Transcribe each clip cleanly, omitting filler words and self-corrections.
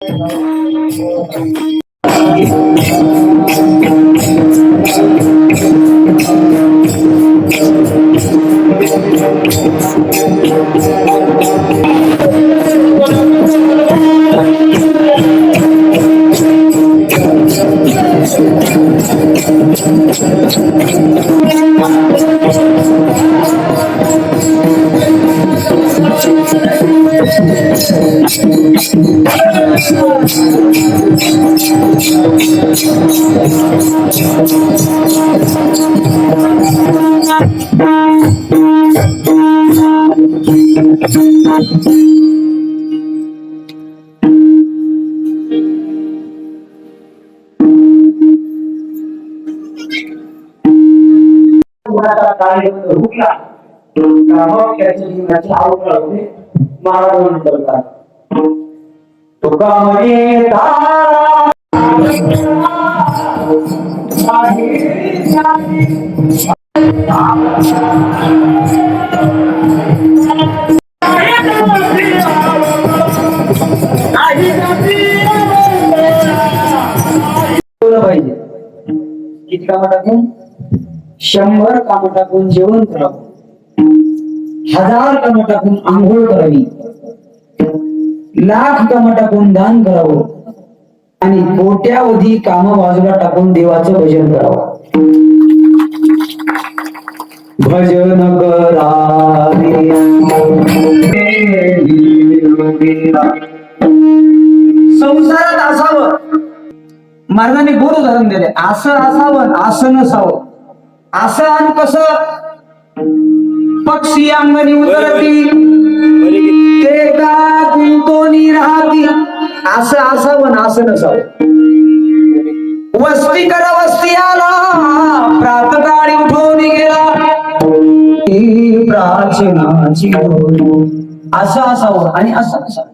किती कामं टाकून 100 कामं टाकून जेवण करावं, 1000 कामं टाकून आंघोळ करावी, 1,00,000 कामं टाकून दान करावं आणि कोट्यावधी कामं बाजूला टाकून देवाचं भजन करावं. भजन करावे संसारात असावं. महाराजांनी गोड उदाहरण दिले. असं असावं असं नसावं. असं आणि कसं पक्षी अंगणी उतरती ते का गुंतोनी राहती. असं असावं असं नसावं. वस्ती करा वस्ती आला प्रातकाळी उठून गेला प्राचीनाची असं असावं आणि असं नसावं.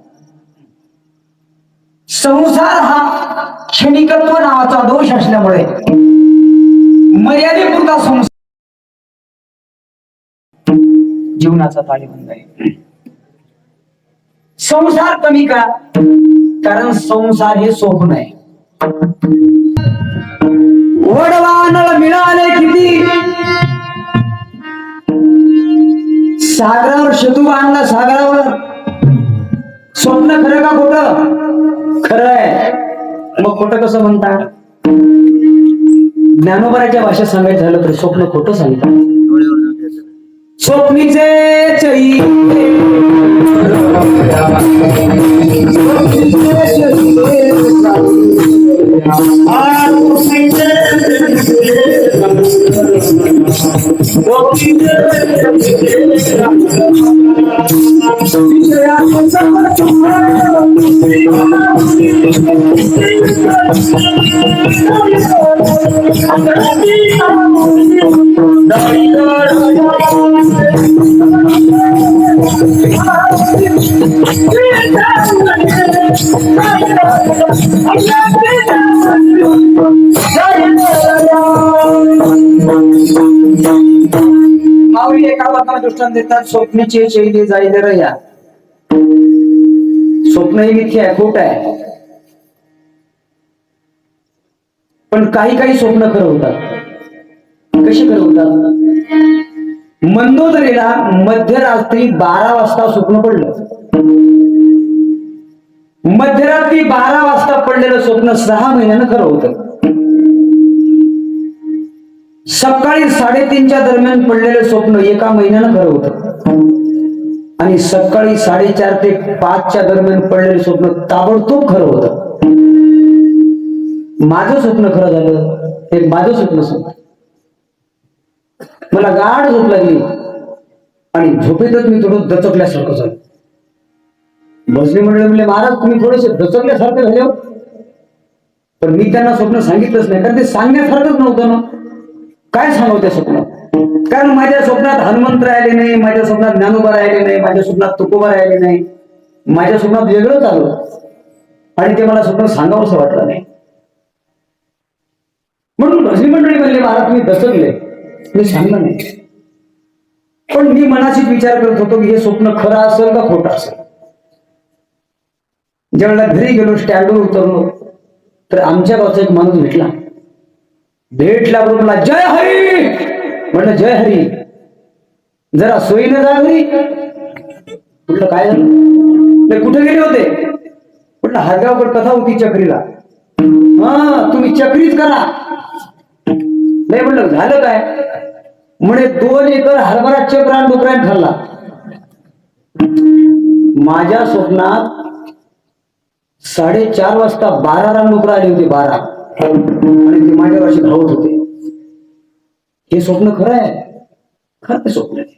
संसार हा क्षणिकत्व नावाचा दोष असल्यामुळे मर्यादेपुरता संसार जीवनाचा ताळेबंद आहे. संसार कमी का? कारण संसार हे स्वप्न आहे. वडवानळ मिळाले किती, सागरावर शतू बांधला सागरावर. स्वप्न खरं का खोटं? खरं आहे. मग खोटं कसं म्हणतात? ज्ञानोबराच्या भाषेत सांगायचं झालं तर स्वप्न खोटं सांगतात. स्वप्नीचे चई माऊली एका वाक्याला दृष्टांत देतात. स्वप्नीचे चैली जाईल रया. स्वप्न ही मिथ्या आहे, खोट आहे. पण काही स्वप्न खरं होतात. कशी खरं होतात? मंदोदरीला मध्यरात्री 12 वाजता स्वप्न पडलं. मध्यरात्री 12 वाजता पडलेलं स्वप्न 6 महिन्यानं खरं होतं. सकाळी 3:30च्या दरम्यान पडलेलं स्वप्न 1 महिन्यानं खरं होतं. आणि सकाळी 4:30 ते 5च्या दरम्यान पडलेलं स्वप्न ताबडतोब खरं होतं. माझं स्वप्न खरं झालं. एक माझं स्वप्न सांगतो. मला गाढ झोप लागली आणि झोपेतच मी थोडं दचकल्यासारखं झालं. भजनी मंडळी म्हणले, महाराज तुम्ही थोडेसे दचकल्यासारखे झाले हो. पण मी त्यांना स्वप्न सांगितलंच नाही, कारण ते सांगण्यासारखंच नव्हतं ना. काय सांगावं त्या स्वप्नात? कारण माझ्या स्वप्नात हनुमंत राहिले नाही, माझ्या स्वप्नात ज्ञानोबा राहिले नाही, माझ्या स्वप्नात तुकोबा राहिले नाही. माझ्या स्वप्नात वेगळंच आलं आणि ते मला स्वप्न सांगावं असं वाटलं नाही. म्हणून भजनी मंडळी म्हणले, महाराज तुम्ही दचकले. मी सांगलं नाही, पण मी मनाशीच विचार करत होतो की हे स्वप्न खरं असेल का खोटं असेल. ज्यावेळेला घरी गेलो, स्टँडवर उतरलो, तर आमच्या गावचा एक माणूस भेटला बरोबर, जय हरी म्हटलं. जय हरी. जरा सोयीनं जा घरी. म्हटलं काय झालं? कुठे गेले होते? म्हटलं हरगावकर कथा होती चक्रीला. हा, तुम्ही चक्रीच करा. नाही म्हटलं झालं काय? म्हणे 2 एकर हरभरा चक्रान डुकरान खाल्ला. माझ्या स्वप्नात 4:30 वाजता 12 रान डुकर आली होती. 12 आणि ते माझ्यावर असे धावत होते. हे स्वप्न खरं आहे? खरं ते स्वप्न आहे.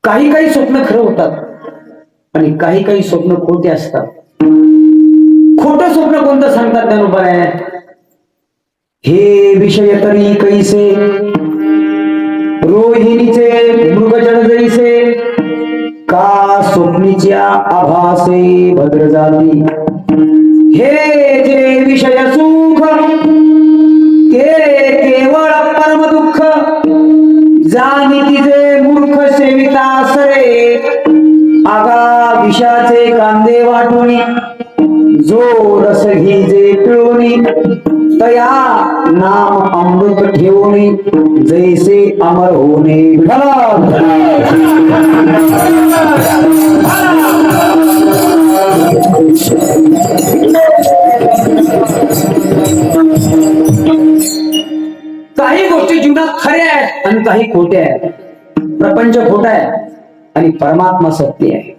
काही काही स्वप्न खरं होतात आणि काही काही स्वप्न खोटे असतात. खोटं स्वप्न कोणतं सांगतात त्यानुसार आहे. हे विषय तरी कैसे रोहिणीचे मृगजळ जैसे, का स्वप्नीच्या आभासे भद्र जाती. हे जे विषय सुख ते केवळ परम दुःख, जाणी तिचे मूर्ख सेविता सरे. आगा विषाचे कांदे वाटुनी, जो रस घिजे पिळोनी, तया नाम अमृत ठेवणी, जैसे अमर होणे. काही गोष्टी जीवनात खऱ्या आहेत आणि काही खोट्या आहेत. प्रपंच खोटा आहे आणि परमात्मा सत्य आहे.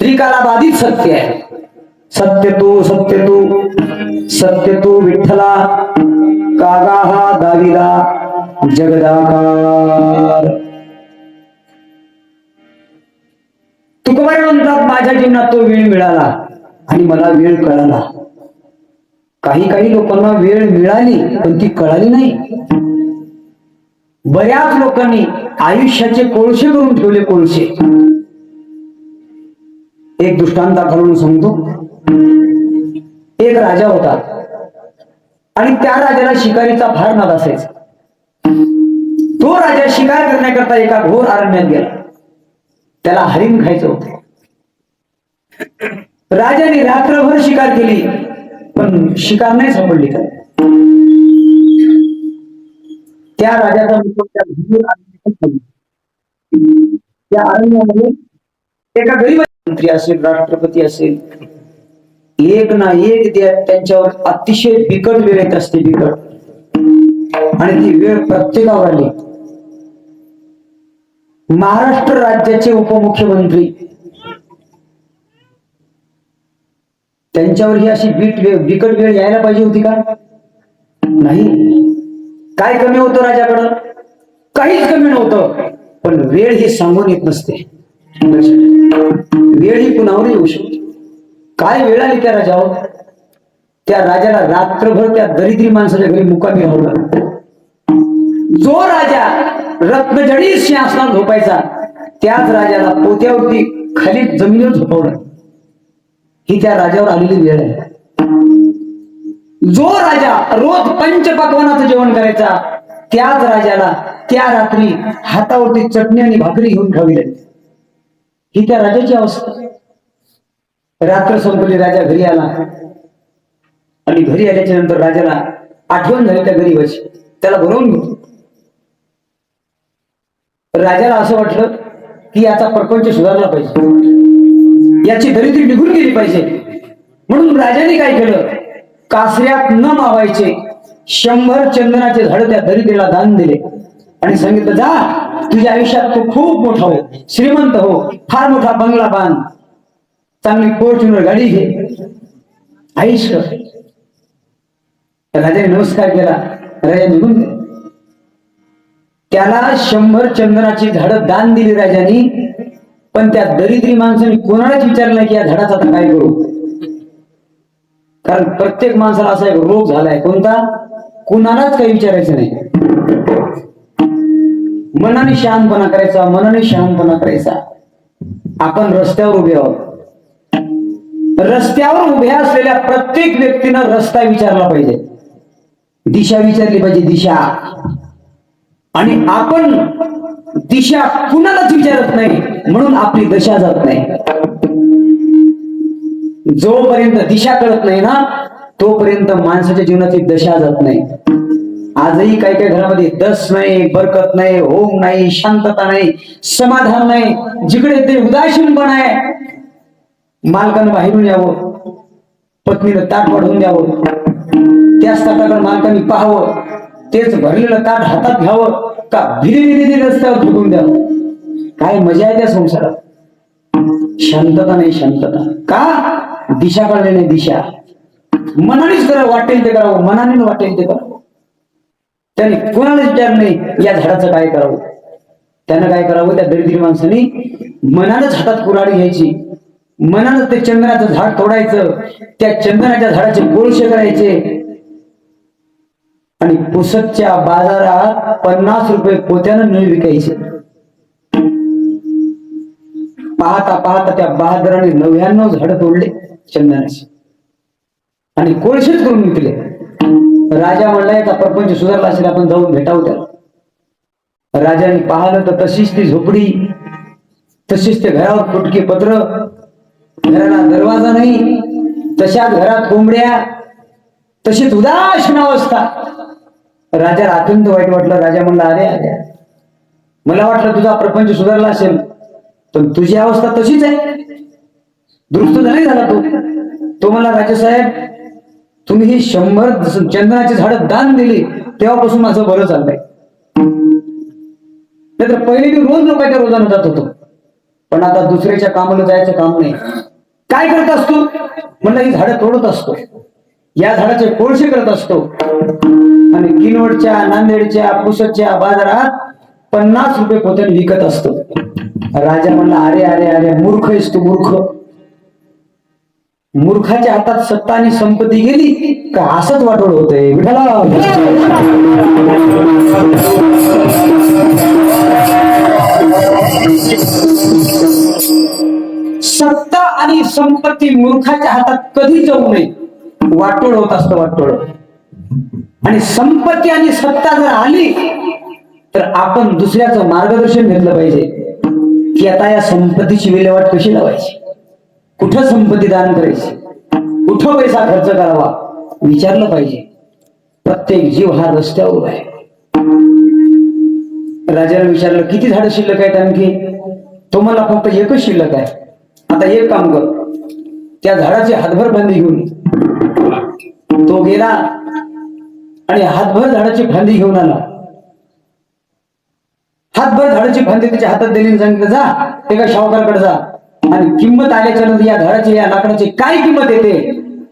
त्रिकाला बाधित सत्य आहे. सत्य तू सत्य तू सत्य तू विठ्ठला, कागा हा दाविदा जगदाकार. तुकोबाई म्हणतात माझ्या जीवनात तो वेळ मिळाला आणि मला वेळ कळाला. काही काही लोकांना वेळ मिळाली पण ती कळाली नाही. बऱ्याच लोकांनी आयुष्याचे कोळसे करून ठेवले. कोळसे. एक दृष्टांत दाखवून सांगतो. एक राजा होता आणि त्या राजाला शिकारीचा फार नाद असायचा. तो राजा शिकार करण्याकरता एका घोर अरण्यात गेला. त्याला हरिण खायचं होतं. राजाने रात्रभर शिकार केली पण शिकार नाही सापडली. त्या राजाचा त्या अरण्यामध्ये एका गरीब मंत्री असेल, राष्ट्रपती असेल, एक ना एक त्यांच्यावर अतिशय बिकट वेळ येत असते. बिकट. आणि ती वेळ प्रत्येकावर आली. महाराष्ट्र राज्याचे उपमुख्यमंत्री, त्यांच्यावर ही अशी बिकट वेळ यायला पाहिजे होती का? नाही. काय कमी होतं राजाकडं? काहीच कमी नव्हतं. पण वेळ ही सांगून येत नसते. वेळ ही कुणावर येऊ शकते. काय वेळ आली त्या राजावर? त्या राजाला रात्रभर त्या दरिद्री माणसाच्या घरी मुक्कामी राहावं लागलं. जो राजा रत्नजडीत सिंहासनात झोपायचा त्याच राजाला पोत्यावरती खाली जमिनीवर झोपवलं. ही त्या राजावर आलेली वेळ आहे. जो राजा रोज पंचपक्वानाचं जेवण करायचा त्याच राजाला त्या रात्री हातावरती चटणी आणि भाकरी घेऊन खावी लागली. ही त्या राजाची अवस्था. रात्र संपली. राजा घरी आला आणि घरी आल्याच्या नंतर राजाला आठवण झाली त्या गरीबाची. त्याला बोलावून घेतलं. राजाला असं वाटलं की याचा प्रपंच सुधारला पाहिजे, याची दरिद्री निघून गेली पाहिजे. म्हणून राजाने काय केलं? कासऱ्यात न मावायचे 100 चंदनाचे झाड त्या दरिद्रीला दान दिले आणि सांगितलं जा तुझ्या आयुष्यात तू खूप मोठा हो, श्रीमंत हो, फार मोठा बंगला बांध, चांगली फॉर्च्युनर गाडी घे, आयुष कर. राजाने नमस्कार केला. राजा निघून गेला. त्याला 100 चंदनाची झाडं दान दिली राजाने. पण त्या दरिद्री माणसाने कोणालाच विचारलं की या झाडाचा आता काय करू. कारण प्रत्येक माणसाला असा एक रोग झालाय. कोणता? कुणालाच काही विचारायचं नाही. मनाने शहाणपणा करायचा, मनाने शहाणपणा करायचा. आपण रस्त्यावर उभे आहोत. रस्त्यावर उभ्या असलेल्या प्रत्येक व्यक्तीनं रस्ता विचारला पाहिजे, दिशा विचारली पाहिजे, दिशा. आणि आपण दिशा कुणालाच विचारत नाही म्हणून आपली दशा जात नाही. जोपर्यंत दिशा कळत नाही ना तोपर्यंत माणसाच्या जीवनाची दशा जात नाही. आजही काही काही घरामध्ये दस नाही, बरकत नाही, ओम नाही, शांतता नाही, समाधान नाही. जिकडे ते उदासीनपणा आहे. मालकानं बाहेरून यावं, पत्नीनं ताट वाढवून द्यावं, त्याच ताटाकडे मालकाने पाहावं, तेच भरलेलं ताट हातात घ्यावं का भिरी रस्त्यावर फेकून द्यावं. काय मजा आहे त्या संसारात. शांतता नाही, शांतता का? दिशा कळली नाही. दिशा मनानेच करावं, वाटेल ते करावं, मनाने वाटेल ते करावं. त्याने कोणाला विचार नाही या झाडाचं काय करावं. त्यानं काय करावं, त्या दरिद्री माणसाने मनानच हातात कुऱ्हाडी घ्यायची, मनानं ते चंदनाचं झाड तोडायचं, त्या चंदनाच्या झाडाचे कोळशे करायचे आणि पुसदच्या बाजारात 50 रुपये पोत्यानं नळ विकायचे. पाहता पाहता त्या बहादराने 99 झाड तोडले चंदनाचे आणि कोळशेच करून विकले. राजा म्हणला याचा प्रपंच सुधारला असेल, आपण जाऊन भेटावं त्याला. राजाने पाहिलं तर तशीच ती झोपडी, तशीच ते घरावर फुटके पत्र, घराला दरवाजा नाही, तशाच घरात कोंबड्या, तशीच उदासीन अवस्था. राजाला अत्यंत वाईट वाटलं. राजा म्हणला अरे अरे मला वाटलं तुझा प्रपंच सुधारला असेल, पण तुझी अवस्था तशीच आहे, दुरुस्त नाही झाला तो म्हणला राजेसाहेब तुम्ही ही 100 चंदनाची झाडं दान दिली तेव्हापासून माझं बरं चाललंय. नाहीतर पहिले मी रोज लोकांच्या रोजानं जात होतो, पण आता दुसऱ्याच्या कामाला जायचं काम नाही. काय करत असतो म्हणलं, ही झाडं तोडत असतो, या झाडाचे कोळशे करत असतो आणि किनवटच्या, नांदेडच्या, पुसदच्या बाजारात 50 रुपये पोत्याने विकत असतो. राजा म्हणला अरे अरे अरे मूर्ख आहेस तू, मूर्ख. मूर्खाच्या हातात सत्ता आणि संपत्ती गेली का असंच वाटोळ होतंय. सत्ता आणि संपत्ती मूर्खाच्या हातात कधी जाऊ नये, वाटोळ होत असतं, वाटोळ. आणि संपत्ती आणि सत्ता जर आली तर आपण दुसऱ्याचं मार्गदर्शन घेतलं पाहिजे की आता या संपत्तीची विल्हेवाट कशी लावायची, कुठं संपत्ती दान करायची, कुठं पैसा खर्च करावा, विचारलं पाहिजे. प्रत्येक जीव हा रस्त्यावर आहे. राजाला विचारलं किती झाडं शिल्लक आहेत आणखी. तो मला फक्त एकच शिल्लक आहे. आता एक काम कर, त्या झाडाची हातभर फांदी घेऊन ये. तो गेला आणि हातभर झाडाची फांदी घेऊन आला. हातभर झाडाची फांदी त्याच्या हातात दिली, सांगितलं जा एका शाहूकाराकडे जा आणि किंमत आल्याच्या नंतर या झाडाची, या लाकडाची काय किंमत येते,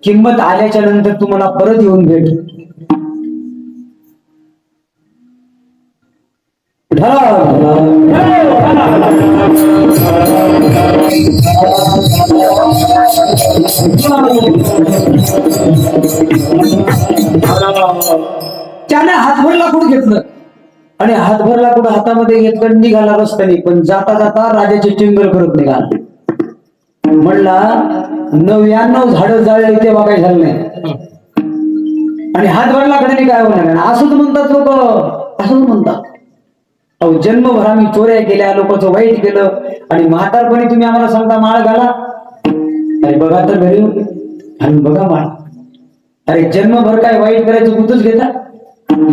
किंमत आल्याच्या नंतर तुम्हाला परत येऊन भेट. त्याने हातभर लाकूड घेतलं आणि हातभर लाकूड हातामध्ये घेतलं, निघाला रस्त्याने. पण जाता जाता राजाचे टिंगर करत निघाला. म्हणला 99 झाडं जाळली तेव्हा काही झालं नाही आणि हातभर लाकडाने काय होणार. असंच म्हणतात लोक, असंच म्हणतात. अहो जन्मभर आम्ही चोऱ्या केल्या, लोकांचं वाईट केलं आणि म्हातारपणी तुम्ही आम्हाला सांगता माळ घाला. अरे बघा तर घरी आणि बघा माळ. अरे जन्मभर काय वाईट करायचं कुठंच घेता,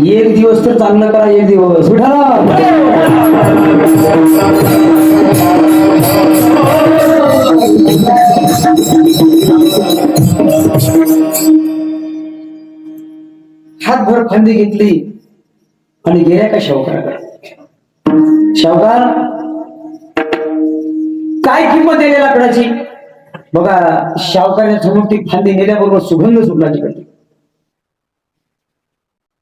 एक दिवस तर चांगलं करा, एक दिवस उठा. हातभर फांदी घेतली आणि गेल्या का शाहूकाराकडे. शाहूकार काय किंमत आहे लाकडाची. बघा शाहूकाराच्या समोर ती फांदी नेल्याबरोबर सुगंध सुटला तिकडे.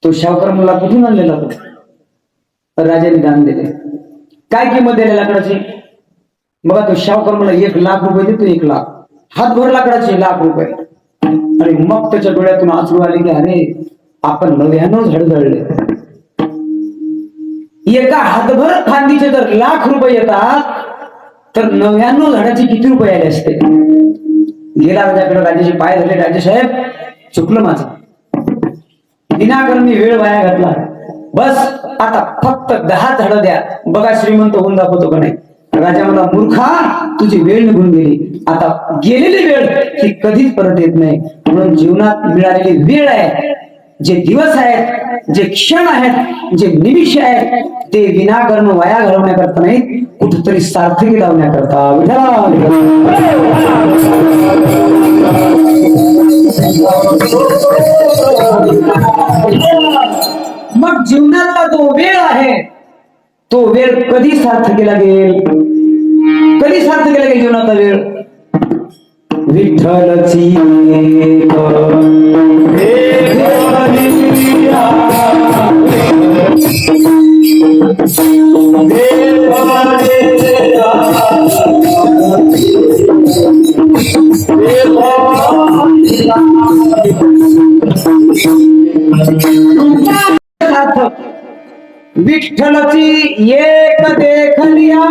तो शाहूकार मला कुठून आणलेला लाकूड, राजाने दान दिले. काय किंमत आहे लाकडाची. बघा तो शाहूकार मला 1 लाख रुपये देतो, 1 लाख. हातभर लाकडाचे 1 लाख रुपये. आणि मग त्याच्या डोळ्यातून आसरू आले की अरे आपण 99 झाड जळले. एका हातभर फांदीचे जर 1 लाख रुपये येतात तर 99 झाडाचे किती रुपये आले असते. गेला राजाकडे, राजाचे पाय झाले, राजेसाहेब चुकलं माझं, विनाकारण मी वेळ वाया घातला. बस आता फक्त 10 झाडं द्या, बघा श्रीमंत होऊन दाखवतो का नाही. राजा मला मूर्खा, तुझी वेळ निघून गेली. आता गेलेली वेळ ही कधीच परत येत नाही. म्हणून जीवनात मिळालेली वेळ आहे, जे दिवस आहेत, जे क्षण आहेत, जे निमिष आहेत, ते विनाकर्म वाया घालवण्याकरता नाही, कुठेतरी सार्थकी लावण्याकरता. मग जीवनातला तो वेळ आहे, तो वेळ कधी सार्थकी लागेल? कधी सार्थकी लागेल जीवनाचा वेळ? विठ्ठलची विठ्ठलची एक देखलिया.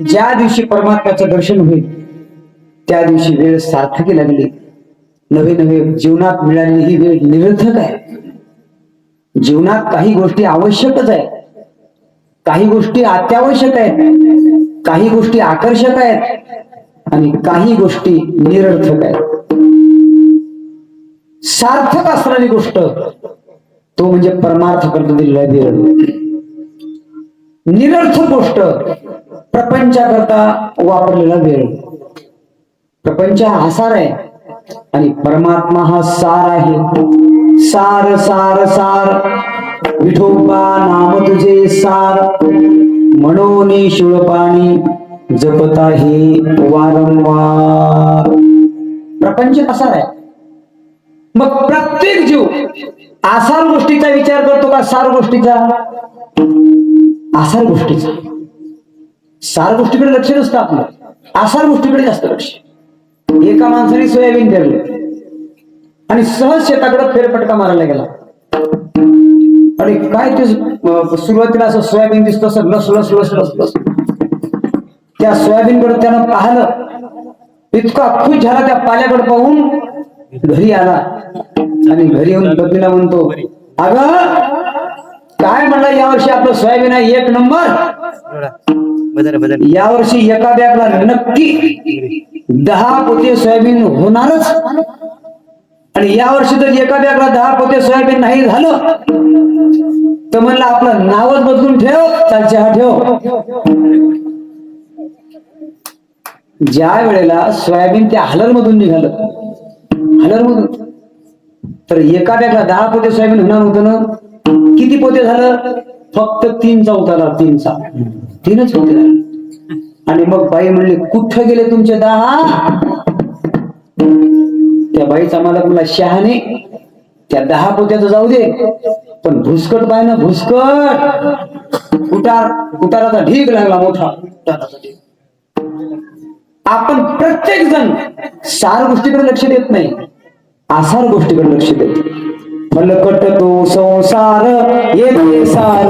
ज्या दिवशी परमात्म्याचं दर्शन होईल त्या दिवशी वेळ सार्थकी लागली. नवे नवे जीवनात मिळालेली ही वेळ निरर्थक आहे. जीवनात काही गोष्टी आवश्यकच आहेत, काही गोष्टी अत्यावश्यक आहेत, काही गोष्टी आकर्षक आहेत आणि काही गोष्टी निरर्थक आहेत. सार्थक असणारी गोष्ट तो म्हणजे परमार्थ करता दिलेला वेळ. निरर्थक गोष्ट प्रपंचाकरता वापरलेला वेळ. प्रपंच हा सार आहे आणि परमात्मा हा सार आहे. सार सार सार विठोबा नाम तुझे सार, मनोनी शिवपाणी जपत आहे वारंवार. प्रपंच असार आहे. मग प्रत्येक जीव आसार गोष्टीचा विचार करतो का सार गोष्टीचा? आसार गोष्टीचा. सार गोष्टीकडे लक्ष नसतं आपलं, आसार गोष्टीकडे जास्त लक्ष. एका माणसाने सोयाबीन पेरलं आणि सहज शेताकडे फेरफटका मारायला गेला आणि काय ते सुरुवातीला असं सोयाबीन दिसतं, असं लस लस लस लस लस. त्या सोयाबीनकडे त्यानं पाहिलं, इतका खुश झाला त्या पाल्याकडे पाहून. घरी आला आणि घरी येऊन पत्नीला म्हणतो, अगं काय म्हणलं, यावर्षी आपलं सोयाबीन आहे एक नंबर. यावर्षी एका बॅगला नक्की 10 पोते सोयाबीन होणारच. आणि यावर्षी जर एका बॅगला 10 पोते सोयाबीन नाही झालं तर म्हणलं आपलं नावच बदलून ठेव, चालचे हा ठेव. ज्या वेळेला सोयाबीन त्या हलर मधून निघालं, हलर मधून, तर एका बॅगला 10 पोते सोयाबीन होणार होतं ना. किती पोते झालं? फक्त 3चा उतारा, 3च पोते झाले. आणि मग बाई म्हणली, कुठं गेले तुमचे 10? त्या बाईचा मालक मला, शहाणे, त्या 10 पोत्याचं जाऊ दे, पण भुसकट पाय ना, भुसकट उताराचा ढीग लागला, मोठा उताराचा ढीग. आपण प्रत्येक जण सार गोष्टीकडे लक्ष देत नाही, आसार गोष्टीकडे लक्ष देतो. मलकट तो संसार येथे सार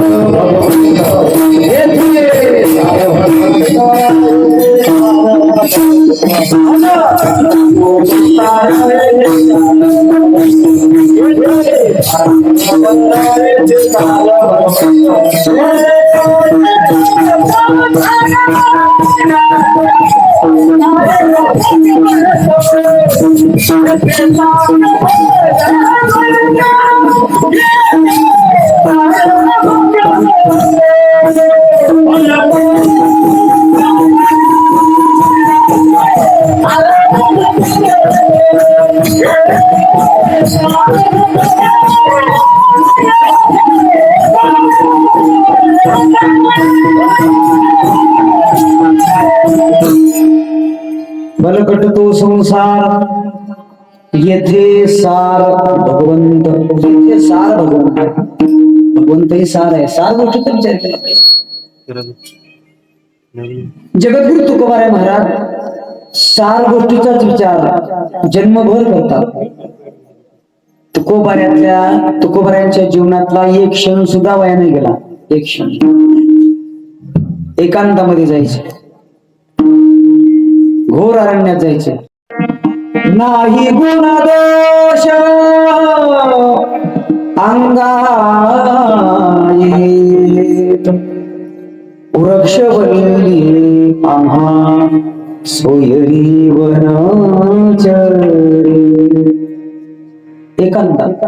बलकट तो संसार येथे सार भगवंत. येथे सार भगवंत, भगवंतही सार आहे. सार गोष्टीचा विचार केला पाहिजे. जगद्गुरु तुकोबाराय महाराज सार गोष्टीचाच विचार जन्मभर करतात. तुकोबाऱ्यांच्या जीवनातला एक क्षण सुद्धा वाया नाही गेला. एक क्षण एकांतामध्ये जायचे, घोर अरण्यात जायचे. नाही गुणदोष अंगात, उरघ वृक्षवल्ली आम्हा सोयरी वनाचरी. एकांतात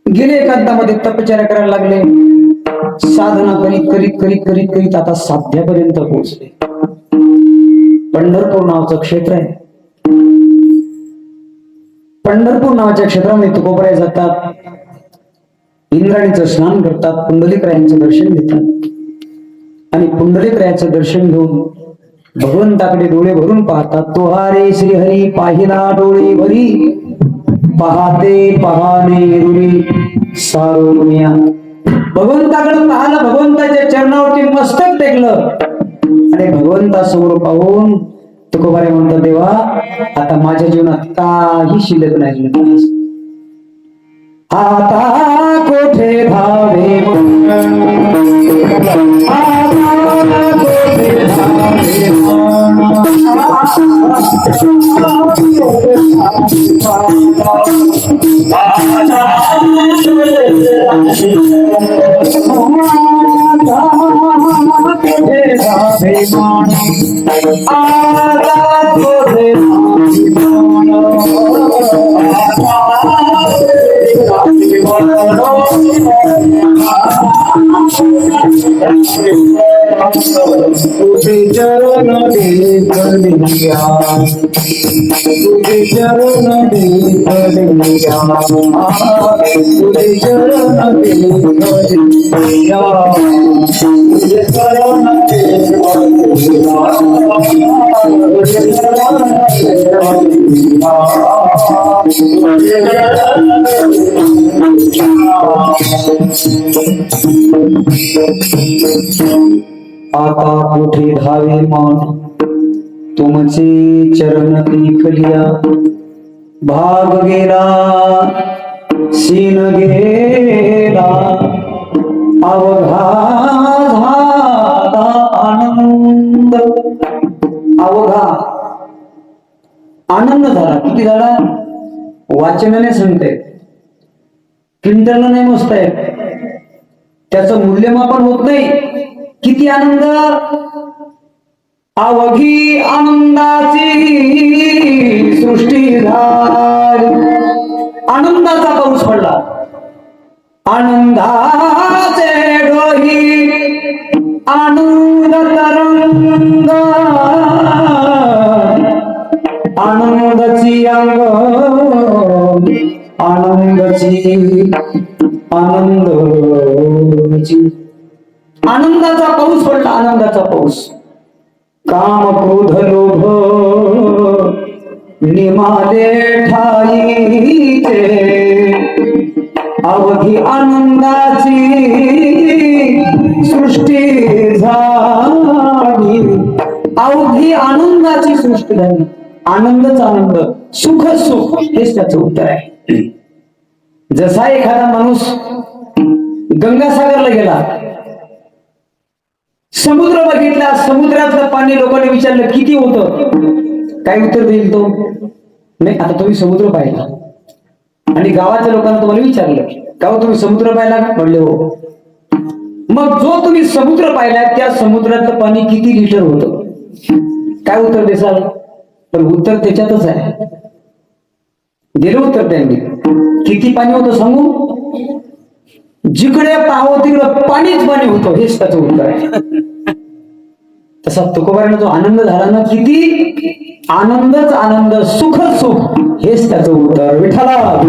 गेले, एकांतामध्ये तपश्चर्या करायला लागले, साधना करीत करीत करीत करीत करीत आता साध्यापर्यंत पोहोचले. पंढरपूर नावाचं क्षेत्र आहे. पंढरपूर नावाच्या क्षेत्रामध्ये तुकोबराय जातात, इंद्राणीचं स्नान करतात, पुंडलिकरायांचं दर्शन घेतात आणि पुंडलिकरायांचं दर्शन घेऊन भगवंताकडे डोळे भरून पाहतात. तुहारे श्रीहरी पाहिला डोळे भरी, पाहते पाहणे रुरी सारो दुनिया. भगवंताकडे पाहिलं, भगवंताच्या चरणावरती मस्तक टेकलं आणि भगवंतासमोर पाहून तुकोबारे म्हणतात, देवा आता माझ्या जीवनात काही शिल्लक नाही. आता कोठे धावे तुझे चरण देखलिया, तुझे चरण देखलिया, तुझे चरण देखलिया, तुझे चरण आता कुठे धावे मान तुमचे चरण देखलिया. भाग गेला सीन गेला अवघा झाला आनंद. अवघा आनंद झाला. किती झाला? वाचनाने सांगते, किंतरला नाही मोजताय, त्याचं मूल्यमापन होत नाही. किती आनंद! अवघी आनंदाची सृष्टी झाली. आनंदाचा पाऊस पडला. आनंदाचे डोही आनंद तरंग, आनंदाची अंग आनंदाची आनंदाची. आनंदाचा पाऊस पडला. आनंदाचा पाऊस. काम क्रोध लोभ निमाले ठाईचे, अवघी आनंदाची सृष्टी झाली. अवघी आनंदाची सृष्टी झाली. आनंदच आनंद, सुख सुख, हेच त्याचं उत्तर आहे. जसा एखादा माणूस गंगासागरला गेला, समुद्र बघितला, समुद्रातलं पाणी लोकांनी विचारलं किती होतं, काय उत्तर देईल तो? नाही. आता तुम्ही समुद्र पाहिला आणि गावाच्या लोकांना तुम्हाला विचारलं, गाव तुम्ही समुद्र पाहिला का? म्हणले हो. मग जो तुम्ही समुद्र पाहिला त्या समुद्रातलं पाणी किती लिटर होतं, काय उत्तर देसाल? पण उत्तर त्याच्यातच आहे. दिलं उत्तर त्यांनी. किती पाणी होतं सांगू? जिकडे पाहावं तिकडे पाणीच पाणी होतं, हेच त्याचं उत्तर आहे. तसा तुकोबारांना जो आनंद झाला ना, किती आनंदच आनंद, सुख सुख, हेच त्याचं उत्तर. विठ्ठला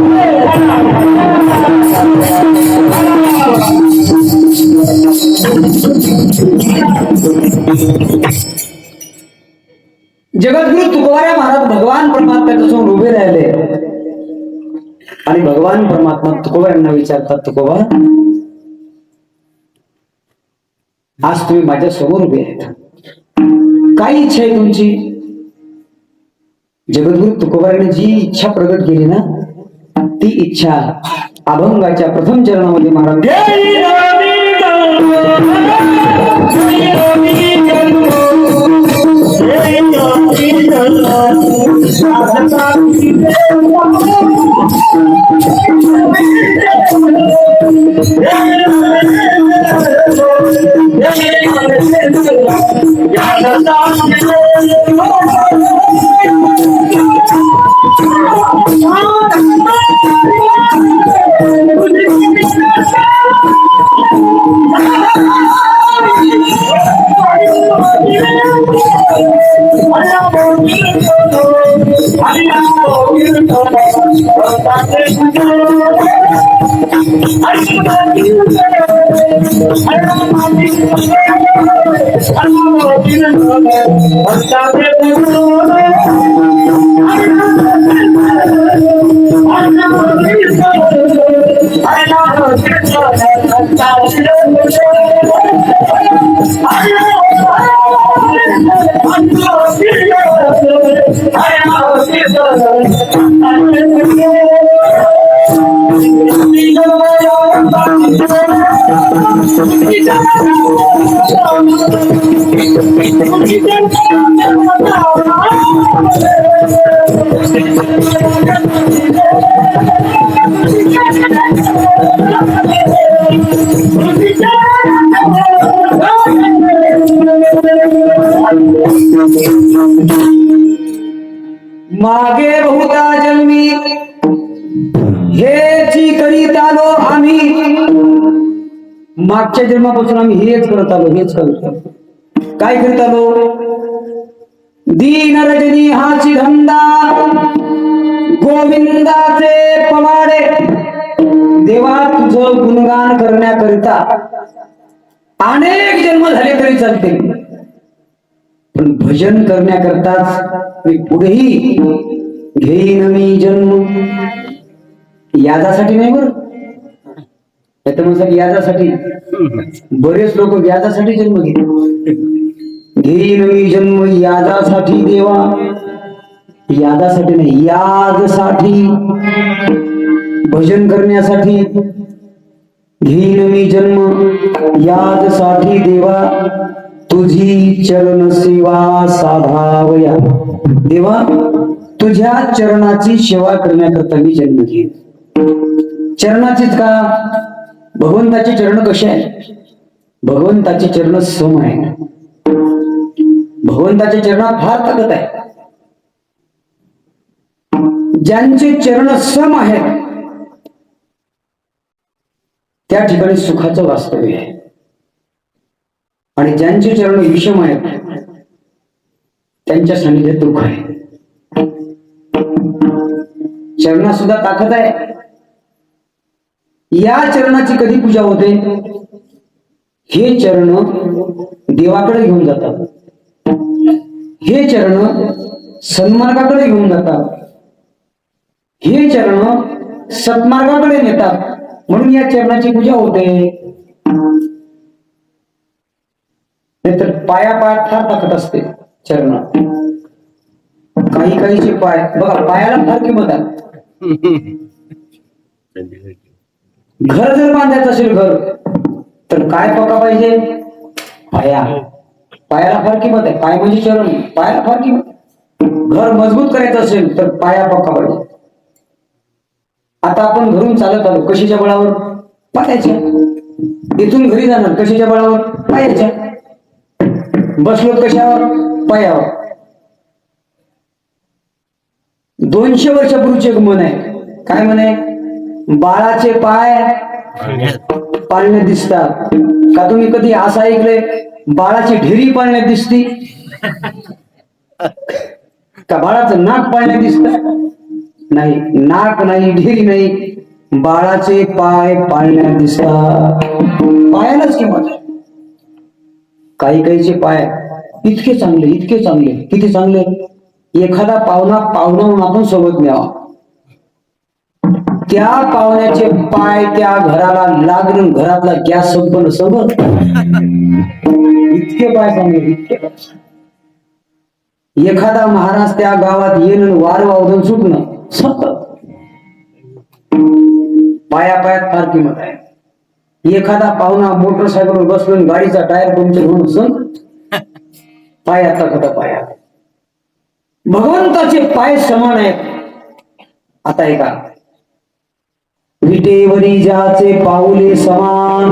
जगद्गुरु तुकोबाराय महाराज भगवान परमात्म्याच्या समोर उभे राहिले आणि भगवान परमात्मा तुकोबारांना विचारतात, तुकोबा आज तुम्ही माझ्या समोर उभे आहेत, काय इच्छा आहे तुमची? जगद्गुरु तुकोबारांनी जी इच्छा प्रगट केली ना, ती इच्छा अभंगाच्या प्रथम चरणामध्ये महाराज मागे बहुता जन्मी हेची करीत आलो आम्ही, मागच्या जन्मापासून आम्ही हेच करत आलो, हेच करत आलो. काय करत आलो? दीन रजनी हाची धंदा, गोविंदाचे पवाडे. देवा तुझं गुणगान करण्याकरिता अनेक जन्म झाले तरी चालते, पण भजन करण्याकरताच मी पुढेही घेईन मी जन्म. यादासाठी नाही बरं, यादासाठी बरेच लोक यादासाठी जन्म घेईन मी जन्म यादासाठी देवा, यादासाठी नाही यादसाठी, भजन करण्यासाठी घेईन मी जन्म यादसाठी देवा, तुझी चरण सेवा साधावया. देवा तुझ्या चरणाची सेवा करण्याकरता मी जन्म घेईन. चरणाचीच का? भगवंताची चरण कशी आहे? भगवंताची चरण सम आहे. भगवंताच्या चरणात फार ताकद आहे. ज्यांचे चरण सम आहेत त्या ठिकाणी सुखाचं वास्तव्य आहे, आणि ज्यांचे चरण विषम आहेत त्यांच्या सानिध्यात दुःख आहे. चरणात सुद्धा ताकद आहे. या चरणाची कधी पूजा होते? हे चरण देवाकडे घेऊन जातात, हे चरण सन्मार्गाकडे घेऊन जातात, हे चरण सत्मार्गाकडे नेतात, म्हणून या चरणाची पूजा होते. नाहीतर पाया पायात फार ताकद असते चरणात. काही काहीचे पाय बघा, पायाला फार किंमत आहे. घर जर बांधायचं असेल घर, तर काय पक्का पाहिजे? पाया. पायाला फार किंमत आहे. पाय म्हणजे चरण, पायाला फार किंमत. घर मजबूत करायचं असेल तर पाया पक्का पाहिजे. आता आपण घरून चालत आलो, कशाच्या बळावर? पायाच्या. इथून घरी जाणार कशाच्या बळावर? पायाच्या. बसलो कशावर? पायावर. 200 वर्षापूर्वीचे एक म्हण आहे. काय म्हणे? बाळाचे पाय पाळण्यात दिसतात का? तुम्ही कधी असं ऐकलंय बाळाची ढेरी पाळण्यात दिसती का? बाळाचं नाक पाळण्यात दिसत नाही. नाक नाही, ढेरी नाही, बाळाचे पाय पाळण्यात दिसतात. पायालाच किंमत आहे. काही काहीचे पाय इतके चांगले, इतके चांगले. किती चांगले? एखादा पाहुणा म्हणून आपण सोबत न्यावा, त्या पाहुण्याचे पाय त्या घराला लागून घरातला गॅस संपन्न सगळं. इतके पाय चांगले, इतके. एखादा महाराज त्या गावात येणं, वार वावरून सुटणं सतत. पाया पायात फार किंमत आहे. एखादा पाहुणा मोटरसायकलवर बसलो, गाडीचा टायर पंक्चर होऊन सण, पायात ताकद. पायात भगवंताचे पाय समान आहेत. आता ऐका, विटेवरी ज्याचे पाऊले समान,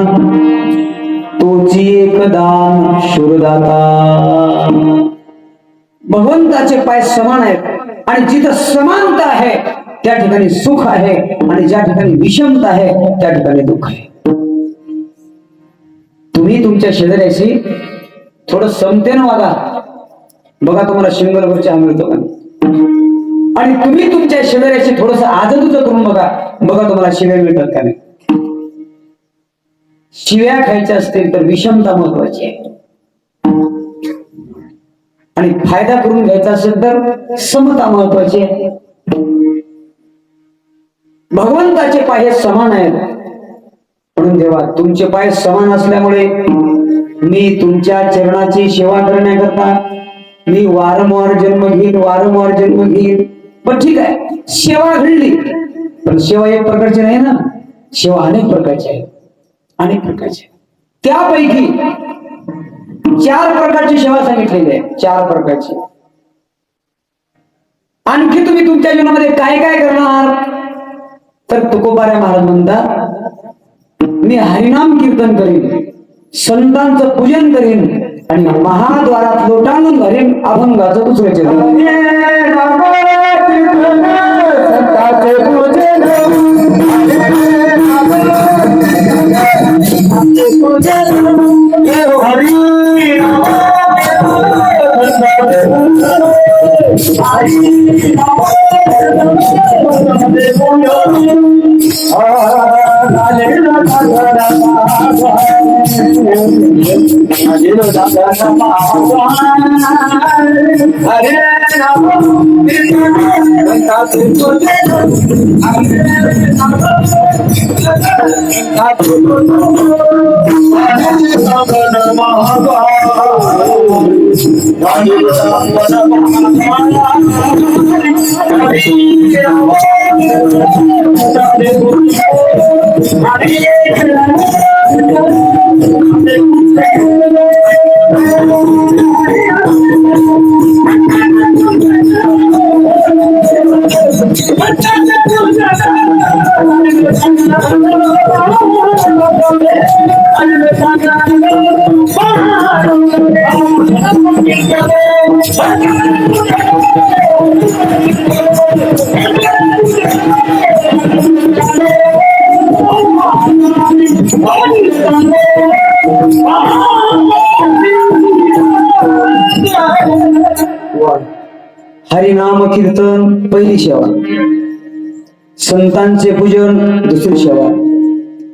तोची एकदान शूरदाता. भगवंताचे पाय समान आहेत आणि जिथं समानता आहे त्या ठिकाणी सुख आहे आणि ज्या ठिकाणी विषमता आहे त्या ठिकाणी दुःख आहे. तुम्ही तुमच्या शेजाऱ्याशी थोडं समतेनं वागा, बघा तुम्हाला शिंगलभर चहा मिळतो का. आणि तुम्ही तुमच्या शेजाऱ्याशी थोडस आजूबाजूचं करून बघा, बघा तुम्हाला शिव्या मिळतात का नाही. शिव्या खायच्या असतील तर विषमता महत्वाची आहे आणि फायदा करून घ्यायचा असेल तर समता महत्वाची आहे. भगवंताचे पाय समान आहेत म्हणून देवा तुमचे पाय समान असल्यामुळे मी तुमच्या चरणाची सेवा करण्याकरता मी वारंवार जन्म घेईन. पण ठीक आहे, सेवा घडली, पण सेवा एक प्रकारची नाही ना, सेवा अनेक प्रकारची आहे. त्यापैकी 4 प्रकारची सेवा सांगितलेली आहे, 4 प्रकारची. आणखी तुम्ही तुमच्या जीवनामध्ये काय काय करणार तर तुकोबाराय महाराज म्हणतात मी हरिनाम कीर्तन करीन, संतांचं पूजन करीन आणि महाद्वारात लोटांगण घालीन अभंगाचं दुसरं चरण. हरिनाम कीर्तन पहिली सेवा, संतांचे पूजन दुसरी सेवा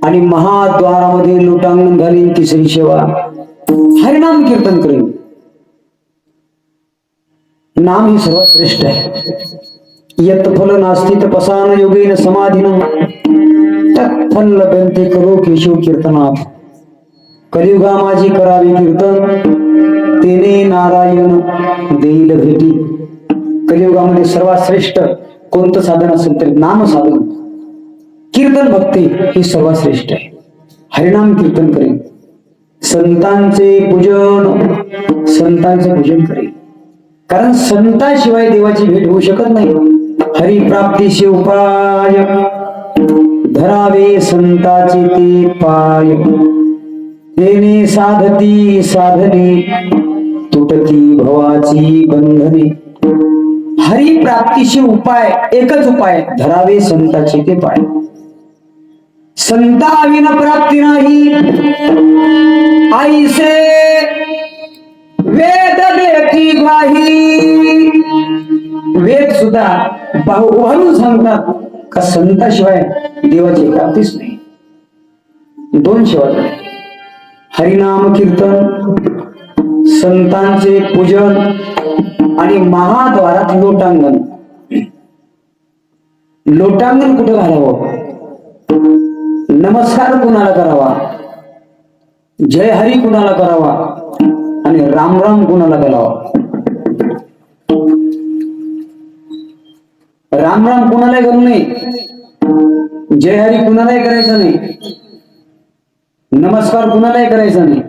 आणि महाद्वारामध्ये लोटांगण घालीन तिसरी सेवा. हरिनाम कीर्तन करीन. नाम ही सर्वात श्रेष्ठ आहे. यत फल नास्ति तपसान योगेन समाधिन तत्फल लभते करो केशव कीर्तनात. कलियुगा माझी करावी कीर्तन तेने नारायण देईल भेटी. कलियुगामध्ये सर्वात श्रेष्ठ कोणतं साधन असेल तर नाम साधन, कीर्तन भक्ती ही सर्वात श्रेष्ठ आहे. हरिनाम कीर्तन करेन, संतांचे पूजन करेन, कारण संताशिवाय देवाची भेट होऊ शकत नाही. हरिप्राप्तीचे उपाय धरावे संताचे ते पाय. तेने साधती साधने तुटती भवाची बंधने. हरी प्राप्तीचे उपाय एकच उपाय, धरावे संताचे ते पाय. संता विना प्राप्ती नाही, आईसे वेद देती ग्वाही. वेद सुद्धा उभारून सांगतात का संताशिवाय देवाची प्राप्तीच नाही. 2 सेवा झाल्या, हरिनाम कीर्तन, संतांचे पूजन आणि महाद्वारात लोटांगण. लोटांगण कुठे घालावं, नमस्कार कुणाला करावा, जय हरी कुणाला करावा आणि राम राम कुणाला करावा. राम राम कुणालाही करू नये, जय हरी कुणालाही करायचं नाही, नमस्कार कुणालाही करायचा नाही.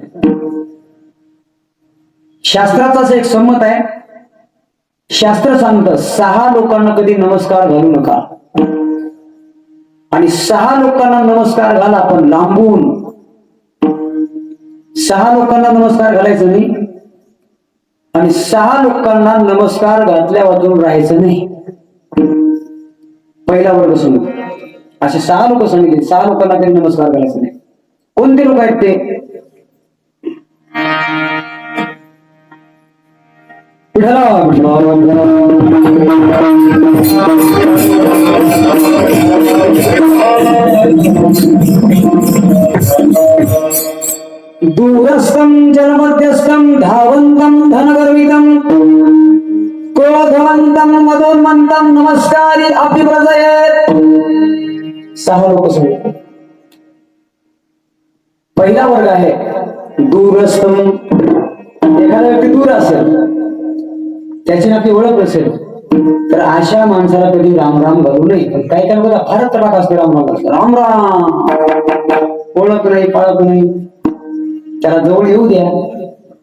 शास्त्राचाच एक संमत आहे. शास्त्र सांगतं 6 लोकांना कधी नमस्कार घालू नका आणि 6 लोकांना नमस्कार घाला पण लांबून. 6 लोकांना नमस्कार घालायचा नाही आणि 6 लोकांना नमस्कार घातल्या वाजून राहायचं नाही. पहिला वर्ग सांगितलं. असे 6 लोक सांगितले. 6 लोकांना तरी नमस्कार करायचा नाही. कोणते लोक आहेत ते? दूरस्थं जलमध्यस्थं धावन्तं धनगर्वितं क्रोधवन्तं मदोन्मन्तं नमस्कारी अभिव्रजयेत्. 6 लोक सांगितले. पहिला वर्ग आहे दूरस्थं. एखादा व्यक्ती दूर असेल, त्याची नाती ओळख असेल, तर अशा माणसाला कधी राम राम घालू नये. काही काय बघा फारच तडाख असते राम राम राम राम. ओळख नाही, पाळख नाही, त्याला जवळ येऊ द्या,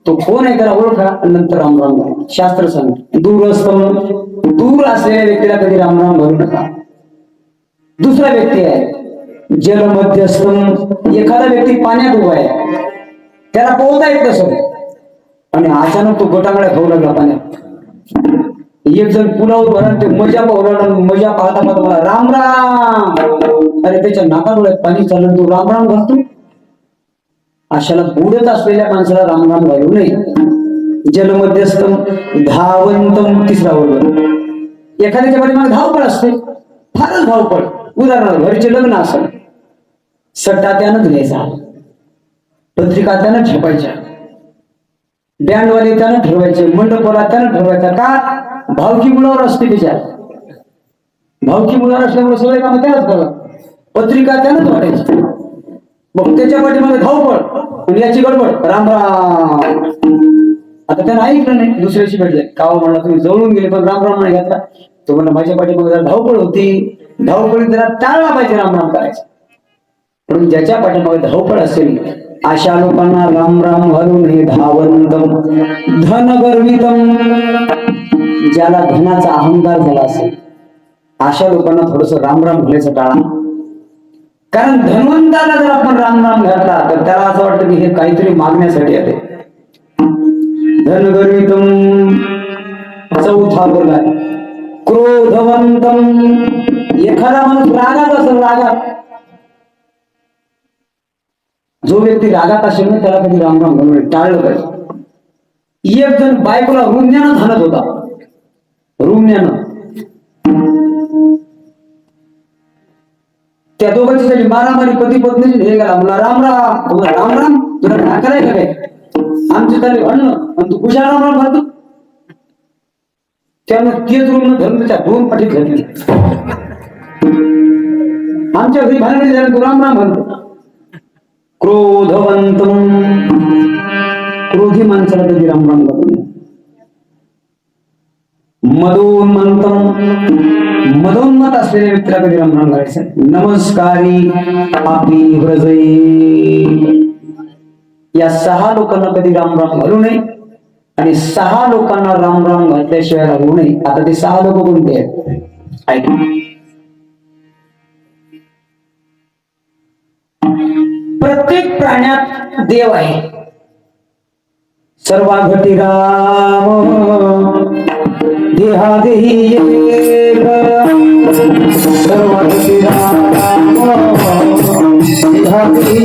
तो कोण आहे त्याला ओळखा, नंतर राम राम घाला. शास्त्र सांगते दूरस्थं, दूर असलेल्या व्यक्तीला कधी राम राम घालू नका. दुसरा व्यक्ती आहे जलमध्यस्थं. एखादा व्यक्ती पाण्यात उभा आहे, त्याला पोहता येत नसेल आणि अचानक तो गोटांगड्या खाऊ लागला पाण्यात. एक जण पुलावर भरा, ते मजा पाहू, मजा पाहता पाहता मला राम राम. अरे त्याच्या नाकाडोळ्यात पाणी चाललं, तू राम राम घालतो. अशाला बुडत असलेल्या माणसाला राम राम घालू नये. जलमध्यस्थं धावंतं. तिसरा वर्ग. एखाद्याच्या पाठीमागे धावपळ असते, फारच धावपळ. उदाहरणार्थ घरचे लग्न असेल, सट्टा त्यानंच घ्यायचा, पत्रिका त्यानं छापायच्या, बँडवाले त्यानं ठरवायचे, मंडपवाला त्यानं ठरवायचा. का? भावकी मुलावर असते त्याच्या. भावकी मुलावर असल्यामुळे सगळे काम त्यालाच बघा, पत्रिका त्यानंच वाटायची. मग त्याच्या पाठीमागे धावपळ आणि याची गडबड, राम राम. आता त्यानं ऐकलं नाही, दुसऱ्याशी भेटले, काव म्हणला तुम्ही जवळून गेले पण राम राम नाही घातला. तो म्हणला माझ्या पाठीमागे जरा धावपळ होती, धावपळी जरा टाळला पाहिजे राम राम करायचं. पण ज्याच्या पाठीमागे धावपळ असेल अशा लोकांना राम राम घालू नये. धावंतं धनगर्वितं. ज्याला धनाचा अहंकार झाला असेल अशा लोकांना थोडस राम राम घालायचं टाळा. कारण धनवंताला जर आपण राम राम घातला तर त्याला असं वाटतं की हे काहीतरी मागण्यासाठी आले. धनगर्वितं. चौथा वर्ग आहे क्रोधवंतं. एखादा माणूस रागात असेल, रागात. जो व्यक्ती रागात असेल ना त्याला कधी राम राम घालून टाळलं पाहिजे. एक जण बायकोला रुमण्यानं हाणत होता, रुमण्यानं. त्या दोघांची झाली मारामारी, पती पत्नीची. हे गेला मला राम राम, तुला राम राम, तुला ढाकलाय का काय? आमची झाली भांडणं आणि तू कुशा राम राम घालतो. त्यानं तेच रुग्ण धरून त्याच्या 2 पाठीत घातली. आमच्या घरी भांडण झालं, तू राम राम घालतो. क्रोधवंतं. क्रोधी माणसाला कधी राम राम घालू नये. मदोन्मत्तं. मदोन्मत असलेल्या व्यक्तीला कधी राम राम घालायचं. नमस्कारी अभिव्रजयेत्. या 6 लोकांना कधी राम राम घालू नये आणि 6 लोकांना राम राम घातल्याशिवाय राहू नये. आता ते 6 लोक कोणते आहेत ऐका. प्रत्येक प्राण्यात देव आहे. सर्वाघटी राम देहादेही एक. सर्वाघटी राम देहादेही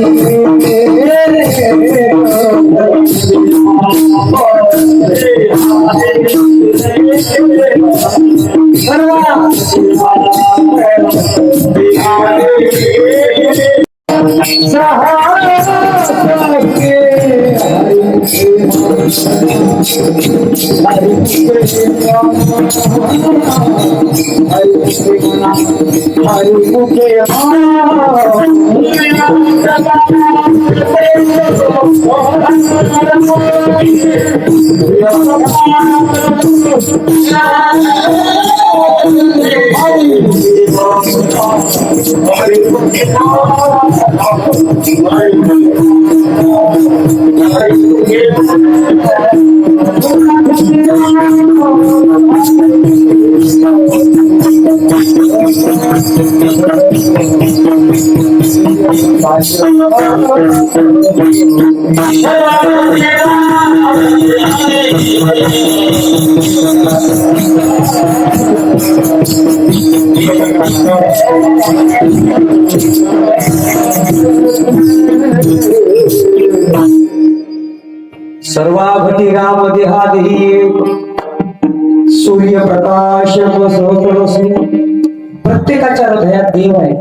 सर्वाघटी राम देहादेही सूर्यप्रकाश सहस्ररश्मी. प्रत्येकाच्या हृदयात देव आहे.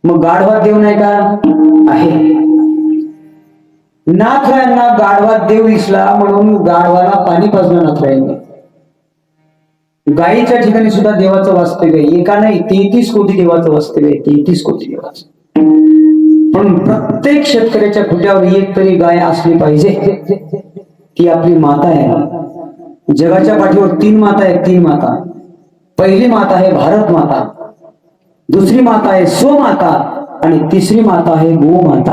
मग गाढवात देव नाही का? आहे. नाथरायांना गाढवात देव दिसला म्हणून गाढवाला पाणी पाजलं नाथरायांनी. गायीच्या ठिकाणी सुद्धा देवाचं वास्तव्य आहे. एका नाही 33 कोटी देवाचं वास्तव्य आहे. 33 कोटी देवाचं. पण प्रत्येक शेतकऱ्याच्या खुट्यावर एक तरी गाय असली पाहिजे. ती आपली माता आहे. जगाच्या पाठीवर 3 माता आहेत. 3 माता. पहिली माता आहे भारत माता, दुसरी माता आहे स्वमाता आणि तिसरी माता आहे गोमाता.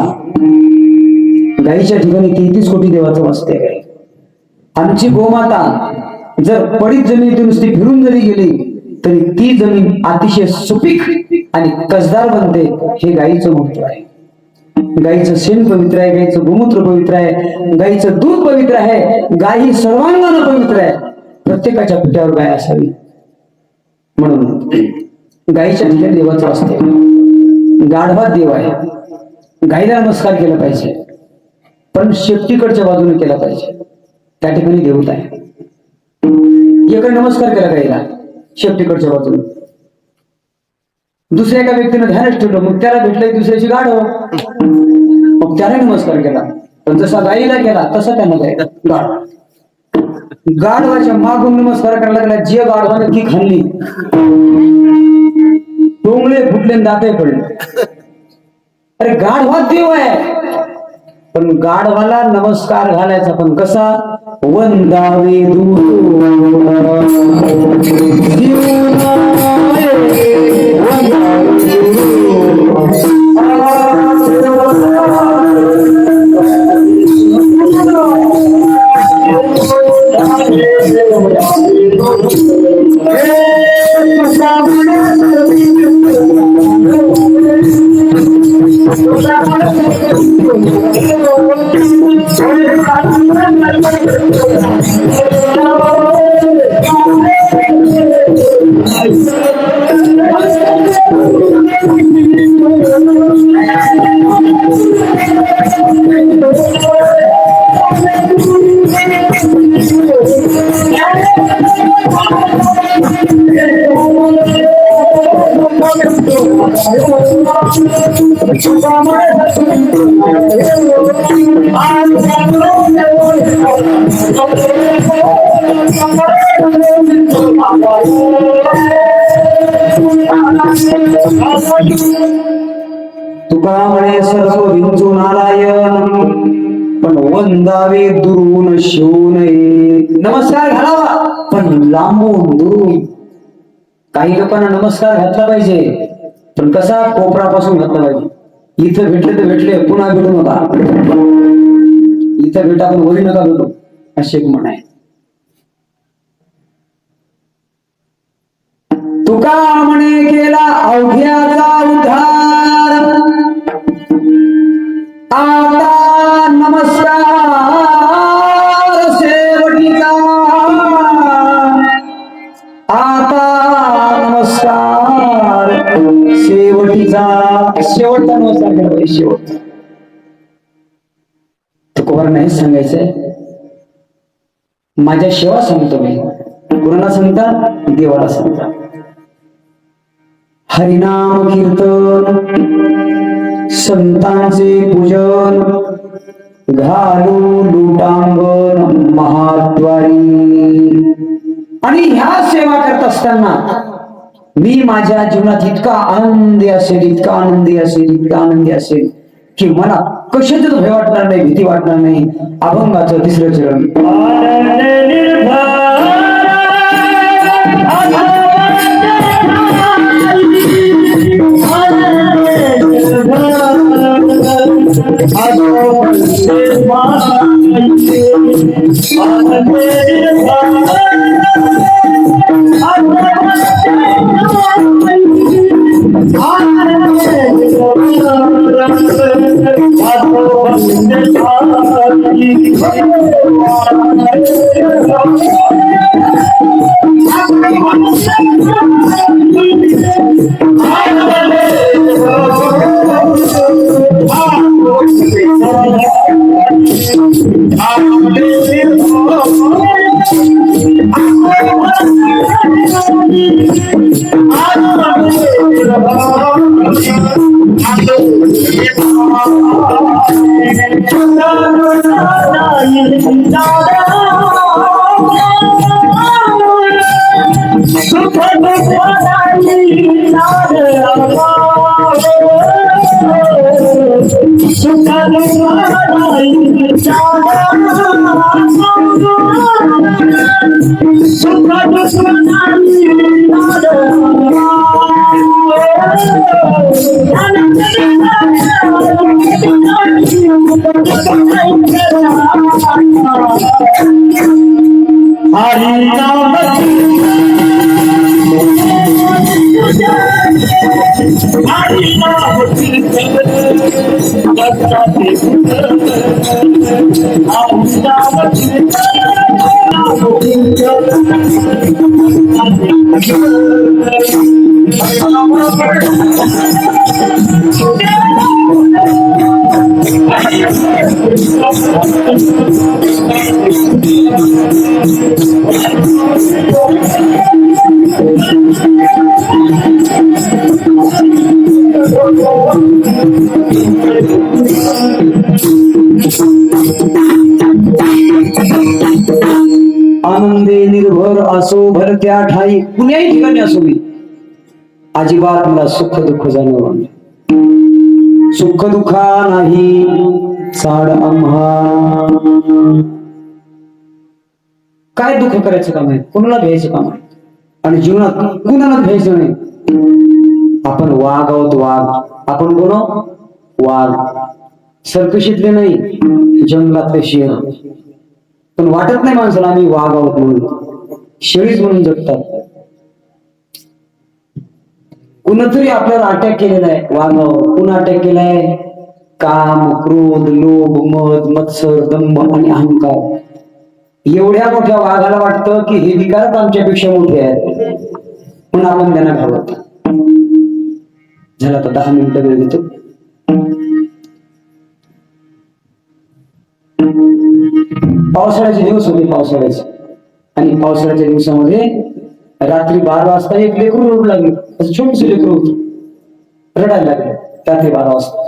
गायीच्या ठिकाणी 33 कोटी देवाचं वास्तव्य आहे. आमची गोमाता जर पडीत जमिनीतून नुसती फिरून जरी गेली तरी ती जमीन अतिशय सुपीक आणि कसदार बनते. हे गायीचं महत्व आहे. गायीचं शेण पवित्र आहे, गायीचं गोमूत्र पवित्र आहे, गायीचं दूध पवित्र आहे, गाय ही सर्वांगानं पवित्र आहे. प्रत्येकाच्या खुट्यावर गाय असावी म्हणून गायीच्या ठिकाणी देवाचं असते. गाढवात देव आहे. गायीला नमस्कार केला पाहिजे, पण शेपटीकडच्या बाजूने केला पाहिजे. त्या ठिकाणी देवता आहे. एकडे नमस्कार केला गायीला शेपटीकडच्या बाजूने. दुसऱ्या एका व्यक्तीने ध्यानच ठेवलं, मग त्याला भेटलं दुसऱ्याची गाढव, मग त्याने नमस्कार केला. पण जसा गायीला केला तसा त्यांना गाढव. गाढवाच्या मागून नमस्कार करायला लागला. जे गाढवाने ती खाल्ली, डोंगळे फुटले, दाते पडले. अरे गाढवात देव आहे, पण गाढवाला नमस्कार घालायचा पण कसा? वंदावे तुका म्हणे सर्व विंचू नारायण, पण वंदावे दुरून शिवू नये. नमस्कार घालावा पण लांबून दुरून. काही लोकांना नमस्कार घातला पाहिजे, पण कसा? कोपरापासून घातला पाहिजे. इथं भेटले तर भेटले, पुन्हा भेटू नका. इथं भेटा पण वरी नका भेटू, असे एक म्हण आहे. तुका म्हणे केला अवघ्याचा उद्धार, आता नमस्कार शेवटीचा, आता नमस्कार शेवटीचा. शेवटचा नमस्कार केला पाहिजे. शेवट तुकोबार नाही सांगायचंय. माझ्या सेवा सांगतो मी. कुणाला सांगता? देवाला सांगता. हरिनाम कीर्तन, संतांचे पूजन, घालू लुटांगण महाद्वारी. आणि ह्या सेवा करत असताना मी माझ्या जीवनात इतका आनंदी असेल, इतका आनंदी असेल, इतका आनंदी असेल की मला कशातच भय वाटणार नाही, भीती वाटणार नाही. अभंगाचं 3रं चरण. आनंदे निर्भर असो भर त्या ठाई कुण्याही ठिकाणी असो मी अजिबात मला सुख दुःख जाणवणार नाही. सुख दुःखा नाही साड आम्हा. काय दुःख करायचं काम आहे, कुणाला घ्यायचं काम आहे आणि जीवनात कुणाला घ्यायचं नाही. आपण वाघ आहोत, वाघ. आपण कोण वाघ, सर्कशीतले नाही, जंगलातले शेर. पण वाटत नाही माणसाला आम्ही वाघ आहोत म्हणून, शेळीच म्हणून जगतात. कुणतरी आपल्याला अटॅक केलेला आहे, वाघ आहोत. कुणा अटॅक केलाय? काम, क्रोध, लोभ, मद, मत्सर, दंभ आणि अहंकार. एवढ्या मोठ्या वाघाला वाटतं की हे विकारच आमच्यापेक्षा मोठे आहेत, पण आपण त्यांना घालवतो. झाला तर 10 मिनिटं वेळ देतो. पावसाळ्याचे दिवस होते, पावसाळ्याचे. आणि पावसाळ्याच्या दिवसामध्ये रात्री 12 वाजता एक लेकरू रडू लागले. असं छोटस लेकरू होतं, रडायला लागलं रात्री 12 वाजता.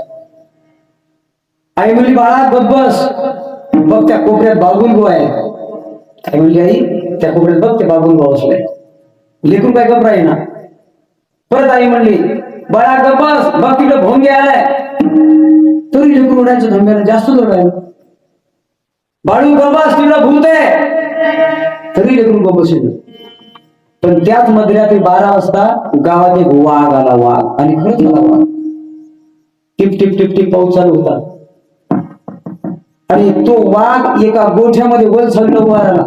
आई म्हणली, बाळा गप्प बस, बघ त्या कोपऱ्यात बाबुल आहे. काय म्हणली आई? त्या कोपऱ्यात बघ ते बाबुल बसलाय. लेकरू काय गप्प राही ना. परत आई म्हणली, बाळा गप्प बस, बघ तिकडे भोंगे आलाय. तरी लेकरू रडायचं थांबायला, जास्त रडायला. बाळू गप्प तिकडे भूत आहे, तरी लेकरू गप्प बसलं. पण त्याच मध्यरात्री 12 वाजता गावात एक वाघ आला, वाघ. आणि खरंच आला वाघ. टिप टिप टिप टिप पाऊस चालू होता. आणि तो वाघ एका गोठ्यामध्ये वर चढलं, उभा राहिला.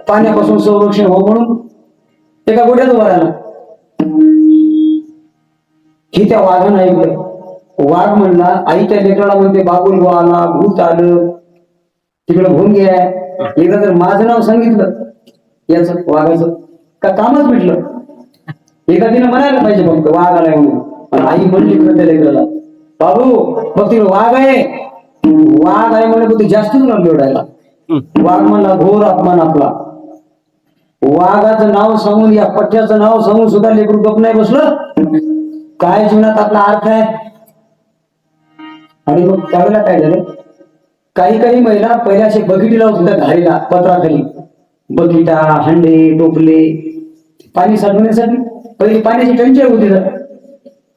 पाण्यापासून संरक्षण हो म्हणून एका गोठ्यात उभा राहिला. हे त्या वाघानं ऐकलं. वाघ म्हणला, आई त्या लेकराला म्हणते बाबुल आला, भूत आलं, तिकडं भोंगे आहे. एकदा तर माझं नाव सांगितलं याच वाघाचं का कामच मिटलं. एका तिने म्हणायला पाहिजे फक्त वाघ आलाय म्हणून. पण आई म्हणली खरं त्या लेकराला, बाबू बघ तिकडे वाघ आहे. वाघ आहे म्हणलं, पण ते जास्तच लागले ओढायला. वाघ म्हणला, घोर अपमान आपला. वाघाचं नाव सांगून, या पठ्याचं नाव सांगून सुद्धा लेकरू गप नाही बसलं. काय जीवनात आपला अर्थ आहे. आणि मग त्यावेळेला काय झालं, काही काही महिला पहिल्या असे बगिटी लावत होत्या घारीला, पत्राखाली. बगिटा, हंडे, टोपले पाणी साठवण्यासाठी. पहिली पाण्याची टंचाई होती तर,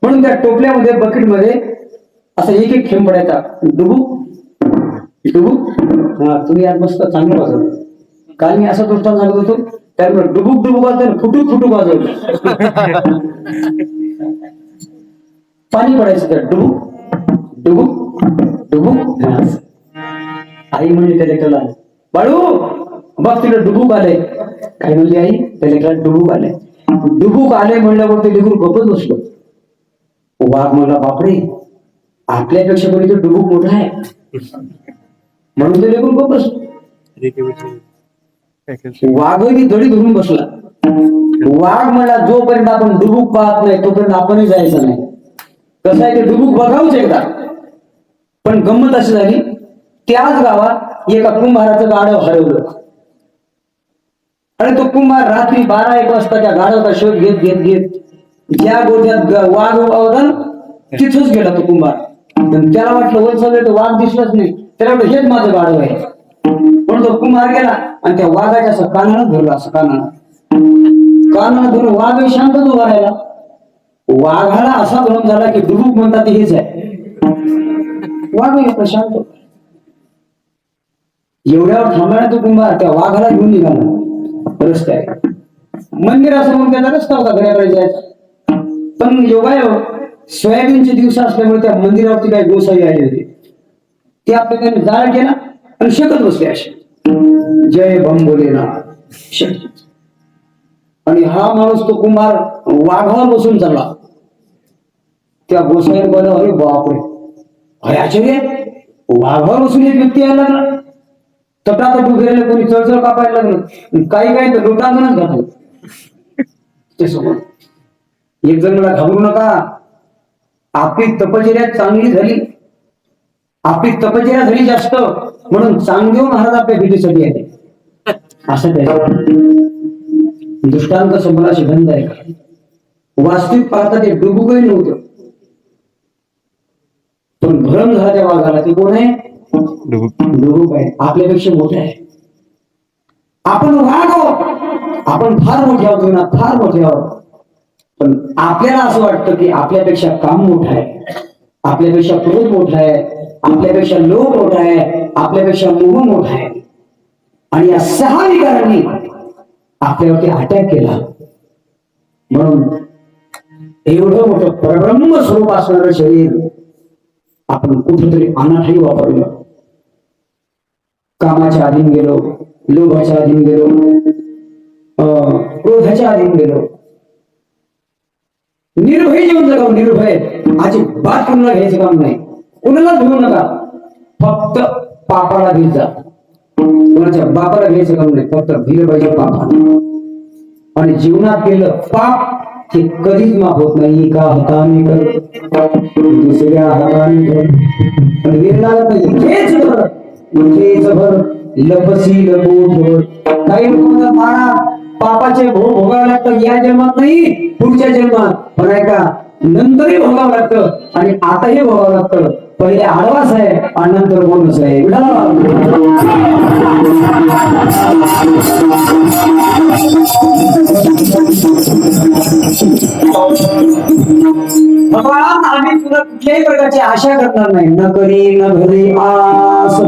म्हणून त्या टोपल्यामध्ये, बकेटमध्ये असं एक एक थेंब पडायचा. डुबुक डुबुक. हा, तुम्ही आज मस्त चांगलं वाजवलं. काल मी असं दृष्टांत सांगत होतो, त्यामुळे डुबुक डुबुक वाजवलं, फुटूक फुटूक वाजवलं. पाणी पडायचं त्या डुबुक डुबुक डुबुक. आई म्हणली त्या लेकराला, बाळू बघ तिकडे डुबुक आले. काय म्हणली आई? त्या लेकराला डुबुक आले. डुबुक आले म्हणल्यावर ते लेकरू गप्पच बसलो. वाघ म्हणला, बापरे, आपल्यापेक्षा पण इथे डुबुक मोठा आहे. म्हणून ते लेकरू गप्प बसलो. वाघही दडी धरून बसला. वाघ म्हणला, जोपर्यंत आपण डुबुक पाहत नाही तोपर्यंत आपणही जायचं नाही. कसं आहे, ते डुबुक बघावंच एकदा. पण गंमत अशी झाली, त्याच गावात एका कुंभाराचं गाढव हरवलं. आणि तो कुंभार रात्री 12-1 वाजता त्या गाढवाचा शोध घेत घेत घेत ज्या गोठ्यात वाघ उभा होता ना, तिथंच गेला तो कुंभार. पण त्याला वाटलं वर चाललं तर वाघ दिसलाच नाही. त्याला वाटलं हेच माझं गाढव आहे. पण तो कुंभार गेला आणि त्या वाघाच्या असं कानानं धरला, असं कानानं धरून वाघ शांतच उभा राहिला. वाघाला असा भ्रम झाला की डुबुक म्हणतात हेच आहे. वाघ येतो शांत. एवढ्यावर थांबला तो कुंभार त्या वाघाला घेऊन निघाला रस्त्यात. मंदिरासमोर त्याचा रस्ता होता घराकडे जायचा. पण योगायोग सोयाबीनचे दिवस असल्यामुळे त्या मंदिरावरती काही गोसाई आले होते. ते आपल्या त्याने जाळ केला आणि शेकत बसले असे, जय भोलेनाथ. आणि हा माणूस तो कुंभार वाघावर बसून चालला. त्या गोसाई बोला, अरे बापरे, अरे आश्चर्य, वाघावर बसून एक व्यक्ती यायला लागला. तटातट उभे राहिले, कोणी चळचळ कापायला लागलं, काही काही तर लोटांगणच घातलं ते समोर. एक जण मला घाबरू नका, आपली तपश्चर्या चांगली झाली, आपली तपश्चर्या झाली जास्त म्हणून चांगदेव महाराज आपल्या भेटीसाठी आले असं त्याचं दृष्टांत समोराशी बंद आहे का. वास्तविक पाहता ते डुबुकही नव्हतं, पण भ्रम झाला त्या वाघाला. ते कोण आहे? डुबुक आहे. आपल्यापेक्षा मोठे आहे. आपण वाघ आहोत, आपण फार मोठे आहोत ना, फार मोठे आहोत. पण आपल्याला असं वाटतं की आपल्यापेक्षा काम मोठं आहे, आपल्यापेक्षा क्रोध मोठा आहे, आपल्यापेक्षा लोभ मोठा आहे, आपल्यापेक्षा मोह मोठा आहे. आणि या 6 विकारांनी आपल्यावरती अटॅक केला. म्हणून एवढं मोठं परब्रह्म स्वरूप असणारं शरीर आपण कुठेतरी अनाठाई वापरलं. कामाच्या अधीन गेलो, लोभाच्या अधीन गेलो, क्रोधाच्या अधीन गेलो. निर्भय जीवन जगावं, निर्भय. अजिबात कुणाला घ्यायचं काम नाही, कुणाला घेऊ नका, फक्त पापाला घेत जा. कुणाच्या बापाला घ्यायचं काम नाही, फक्त भिलं पाहिजे पापाला. आणि जीवनात केलं पाप हे कधीच माफ होत नाही. एका हाताने कर, दुसऱ्या हाताने कर, पण वेदनाला हेच भर, हेच भर, लपसी लपोट. काही लोकांना मारा, पापाचे भोग भोगावे लागतात या जन्मात नाही, पुढच्या जन्मात. पण ऐका, नंतरही भोगावं लागतं आणि आताही भोगावं लागतं. पहिले आडवास आहे आणि नंतर बोनस आहे. भगवान, आम्ही तुला कुठल्याही प्रकारची आशा करणार नाही. न करी न घरी आस.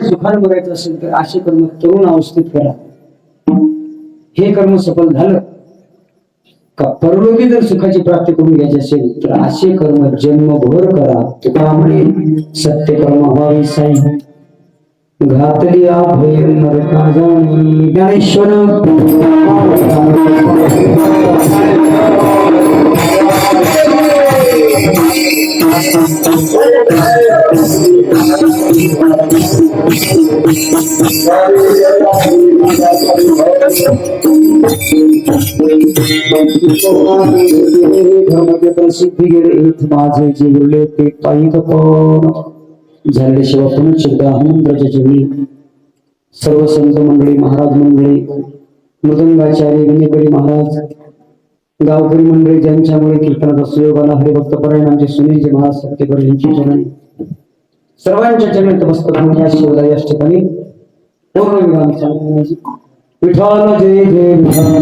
सुखाने बघायचं असेल तर असे कर्म तरुण अवस्थेत करा. हे कर्म सफल झालं का परलोकी जर सुखाची प्राप्ती करून घ्यायची असेल तर असे कर्म जन्मभर करा. तुका म्हणे सत्य कर्म व्हावी साई, घातली भय नरका जाणी. ज्ञानेश्वर प्रसिद्धी गेले माझे जिवले ते पायी पण झाले शिवाय पुनश्चेदा हनुमंत्राच्या जीवनी. सर्व संत मंडळी, महाराज मंडळी, मृदंगाचार्य विनेकरी महाराज, गावकरी मंडळी, ज्यांच्यामुळे कीर्तनाचा सुयोग आला, हरिभक्त परायण आमचे सुनीलजी महाराज सत्यकर यांची चरणी, सर्वांच्या चरणी नतमस्तक होऊन या शिवदायास ठिकाणी पूर्ण विराम सांगण्याची. विठ्ठल जय जय विठ्ठल.